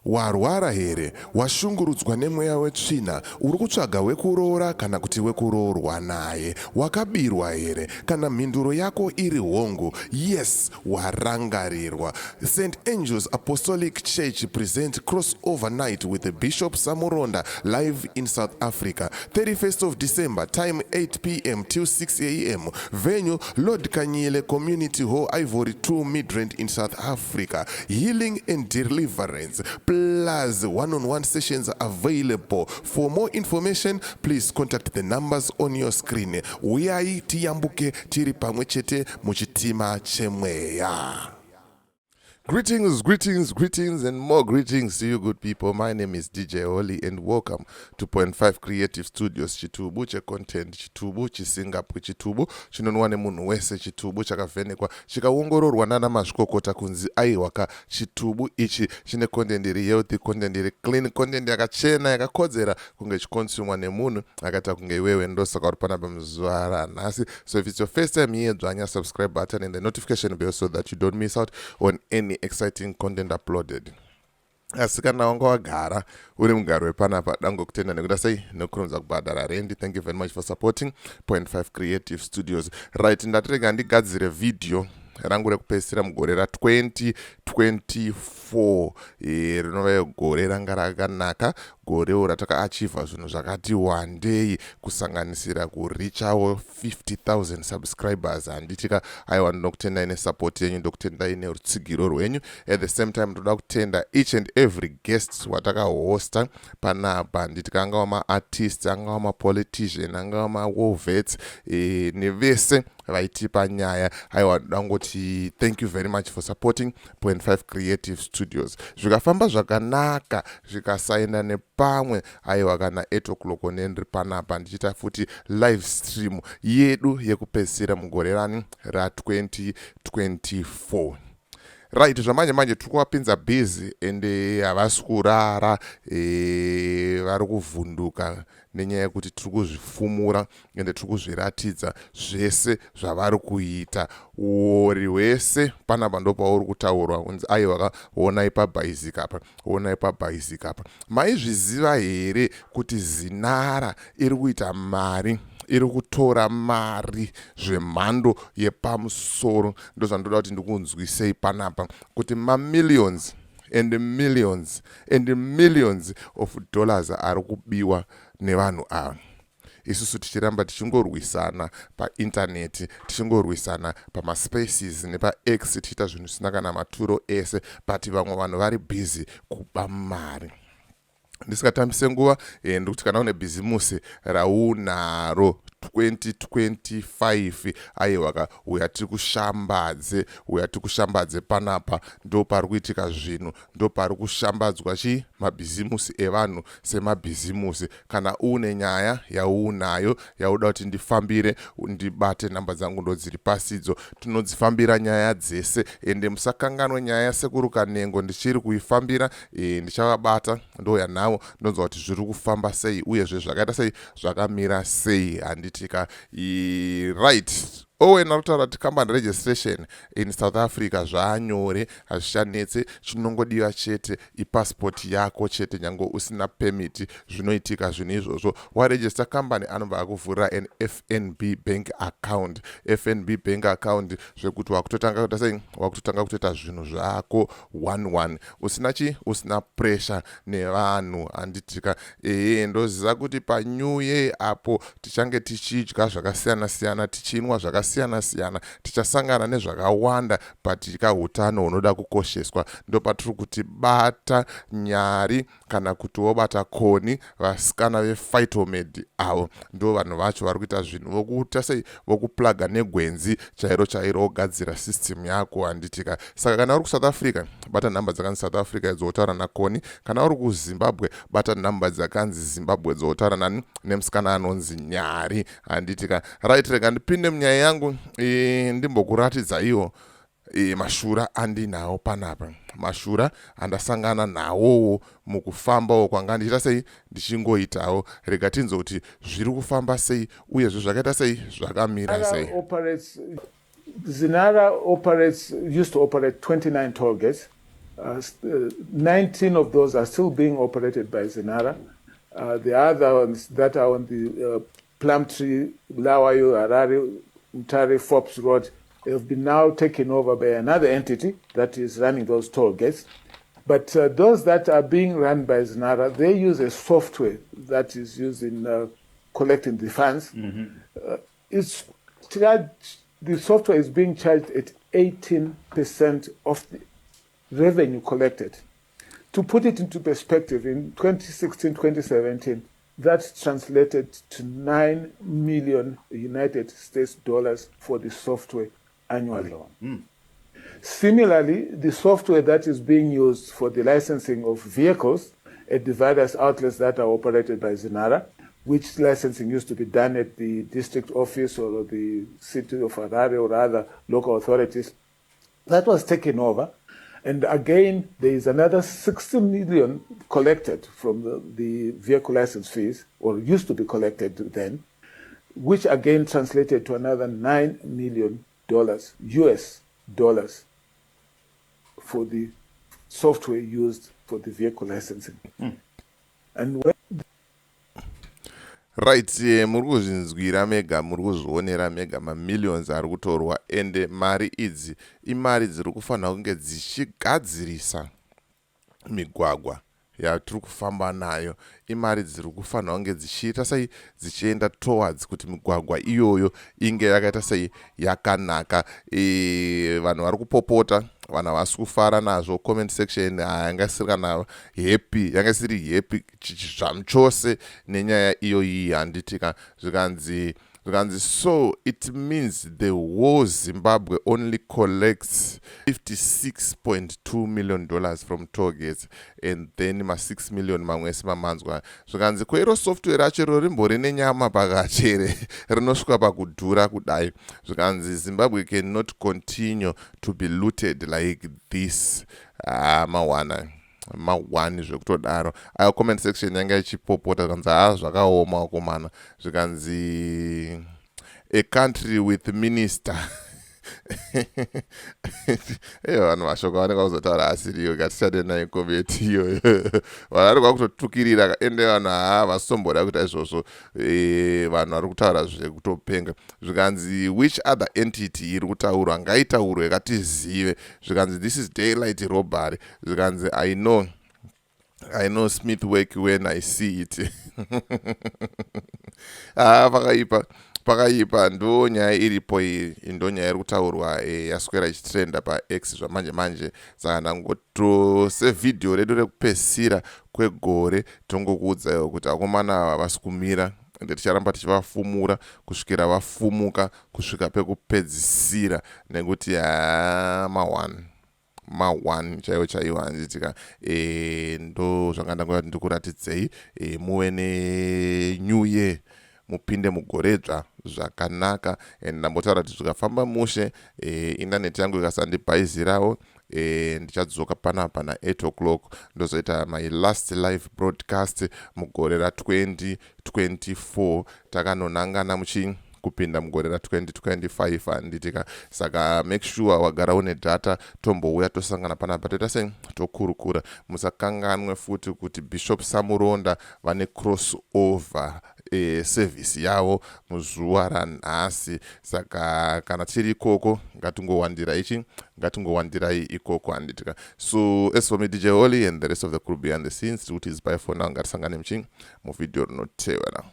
Warwara here, washungurudzwa nemweya wetsvina, uri kutsvaga wekuroora kana kuti wekuroorwa naye, wakabirwa here, kana mhinduro yako iri hongu, yes, warangarirwa. St. Angel's Apostolic Church presents Crossover Night with the Bishop Samuronda live in South Africa, 31st of December, time 8 p.m. till 6 a.m. Venue, Lord Kanyile Community Hall, Ivory 2 Midrand in South Africa. Healing and deliverance, plus one-on-one sessions available. For more information, please contact the numbers on your screen. Uyai tiyambuke tiri pamwe chete muchitima chemweya. Greetings, greetings, greetings, and more greetings to you good people. My name is DJ Oli and welcome to Point 5 Creative Studios. Chitubu che content, chitubu chisingapu, chitubu chinonwane munhu wese, chitubu chakavhenekwa chikaongororwa nana mazvikokota kunzi aiwaka. Chitubu ichi chine content iri healthy, content iri clean, content yakachena yakakodzera kunge chikonsumwa nemunhu akata kunge iwewe. Ndosaka uri panapa muzuva ranhasi. So if it's your first time here, dzvanya subscribe button and the notification bell so that you don't miss out on any exciting content uploaded. Asi kana wanga wagara uri mugaro wepanapa dango kutenda nekuda sei nokurumza kubhadhara rendi. Thank you very much for supporting Point 5 Creative Studios. Right, ndatirega ndigadzire video rangu rekupedzisira mugore ra2024 rinova gore ranga rakanaka, gore ratakaachievha zvinhu zvakati wandei, kusanganisira kurichawo 50,000 subscribers. Handitika aiwa ndinokutendai nesupport yenyu, ndokutendai nerutsigiro rwenyu. At the same time ndoda kutenda each and every guest watakahosta panapa. Nditika angava ma-artists, angava ma-politician, angava ma-wovets, nevese vaitipa nyaya. Aiwa ndangoti thank you very much for supporting Point 5 Creative Studios. Zvikafamba zvakanaka, zvikasaenda nepamwe, aiwa kana 8 o'clock nendri panapa ndichita futi live stream yedu yekupedzisira mugore rani ra2024. Right, zvamanje manje turikuvapinza busy ende havasi kurara, vari kuvhunduka nenyaya yekuti tiri kuzvifumura ende tiri kuzviratidza zvese zvavari kuita. Uori hwese panapa ndo pauri kutaurwa kunzi aiwa onai pabhaiziki apa, onai pabhaiziki apa. Maizviziva here kuti Zinara iri kuita mari, iri kutora mari zvemhando yepamusoro? Ndozvandoda kuti ndikunzwisei panapa kuti ma-millions and millions and millions of dollars ari kubiwa nevanhu ava. Isusu tichiramba tichingorwisana paintaneti, tichingorwisana pamaspaces nepaX, tichita zvinhu zvisina kana maturo ese, but vamwe vanhu vari busy kuba mari. Ndisikatambise nguva, ndikuti kana une bhizimusi raunaro 2025 aiwaka uyati kushambadze panapa, ndo pari kuitika zvinhu, ndo pari kushambadzwa mabhizimusi evanhu semabhizimusi. Kana une nyaya yaunayo yauda kuti ndifambire, ndibate namba dzangu ndo dziri pasidzo, tinodzifambira nyaya dzese. Ende musakanganwe nyaya sekuru Kanengo, ndichiri kuifambira, ndichavabata ndo yanawo, ndonzwa kuti zviri kufamba sei uyezve zvakaita sei, zvakamira sei. Handitika right. Owena kutaura kuti company registration in South Africa zvaanyore, hazvichanetse, chinongodiwa chete ipassport yako chete. Nyange usina permit zvinoitika zvinhu izvozvo. Waregister company anobva akuvhurira an FNB bank account. FNB bank account zvekuti wakutotanga kutoita zvinhu zvako one. Usina pressure nevanhu. Handitika ndoziva kuti pa New Year apo tichange tichidya zvakasiyana siyana, tichinwa zvakasiyana siyana, tichasangana nezvakawanda, but hutano hunoda kukosheswa. Ndo patiri kuti bata nyari kana kuti wobata koni vasikana vephytomed avo, ndo vanhu vacho vari kuita zvinhu vokuita sei, vokuplaga negwenzi chairo ogadzira system yako. Handitika saka kana uri kuSouth Africa bata nhamba dzakanzi South Africa dzotaura nakoni, kana uri kuZimbabwe bata nhamba dzakanzi Zimbabwe dzotaura nani nemusikana anonzi Nyari. Handitika right, rega ndipinde munyaya yangu ndimbokuratidza iwo mashura andinawo panapa, mashura andasangana nawowo mukufambawo kwanga ndichita sei, ndichingoitawo. Rega tinzo kuti zviri kufamba sei uyezve zvakaita sei, zvakamira sei. Zinara used to operate 29 toll gates. 19 of those are still being operated by Zenara. The other ones that are on the Plumtree, Bulawayo, Harare, Mtare, Forbes Road have been now taken over by another entity that is running those toll gates. But those that are being run by Zenara, they use a software that is used in collecting the funds. The software is being charged at 18% of the revenue collected. To put it into perspective, in 2016, 2017, that translated to $9 million United States dollars for the software annually. Similarly, the software that is being used for the licensing of vehicles at the various outlets that are operated by Zenara, which licensing used to be done at the district office or the city of Harare or other local authorities, that was taken over. And again, there is another 60 million collected from the vehicle license fees, or used to be collected then, which again translated to another $9 million US dollars for the software used for the vehicle licensing. And when right, muri kuzvinzwira mega, muri kuzvionera mega, mamillions ari kutorwa, ende mari idzi imari dziri kufanira kunge dzichigadzirisa migwagwa yatiri kufamba nayo. Imari dziri kufanira kunge dzichiita sei, dzichienda towards kuti migwagwa iyoyo inge yakaita sei, yakanaka. Vanhu vari kupopota, vanhu havasi kufara nazvo. Comment section yanga isiri kana happy, yanga isiri happy zvamu chose nenyaya iyoyi handitika. Zvikanzi so it means the whole Zimbabwe only collects $56.2 million from toll gates, and then ma 6 million mamwe simamanzwa. Zvikanzi kwero software racho rimbori nenyama pakachere rinosvika pakudhura kudai. Zvikanzi Zimbabwe cannot continue to be looted like this. Mawani zvekutodaro. Ayo comment section yanga ichipopota zvikanzi zvakaoma komana. Zvikanzi a country with minister. Vanhu mashoko vanenge kuzotaura asiriyo, ngatichade nayo kometi iyoyo. Vanhu vari kwakutotukirira ende vanhu vasomboda kuita izvozvo. Vanhu vari kutaura zvekutopenga. Zvikanzi which other entity iri kutaurwa ngaitaurwe yakatizive. Zvikanzi this is daylight robbery. Zvikanzi I know Smith work when I see it. Pakaipa ndo nyaya iripo iyi, ndo nyaya iri kutaurwa yaswera ichitrenda paX zvamanje manje. Saka ndangoto sevhidhiyo redu rekupedzisira kwegore tongokuudzayo kuti akomana Havasikumira ende ticharamba tichivafumura kusvikira vafumuka kusvika pekupedzisira, nekuti ma1 chaiwo handitika. Ndo zvakandangoya kuti ndikuratidzei muve neNew Year, mupinde mugoredzva zvakanaka. Ndambotaura kuti zvikafamba mushe, internet yangu ikasandibhaizirawo, ndichadzoka panapa na8 o'clock ndozoita my last live broadcast mugore ra2024. Takanonangana kupinda mugore ra2025 handitika. Saka make sure wagara une data, tombouya tosangana panapa toita sei, tokurukura. Musakanganwe futi kuti Bishop Samuronda vane crossover service yavo muzuva ranhasi. Saka kana tiri ikoko ngatingowandirai ikoko handitika. So as for me, DJ Holly and the rest of the crew behind the scenes, it is bye for now. Ngatisangane muvideo rinoteera.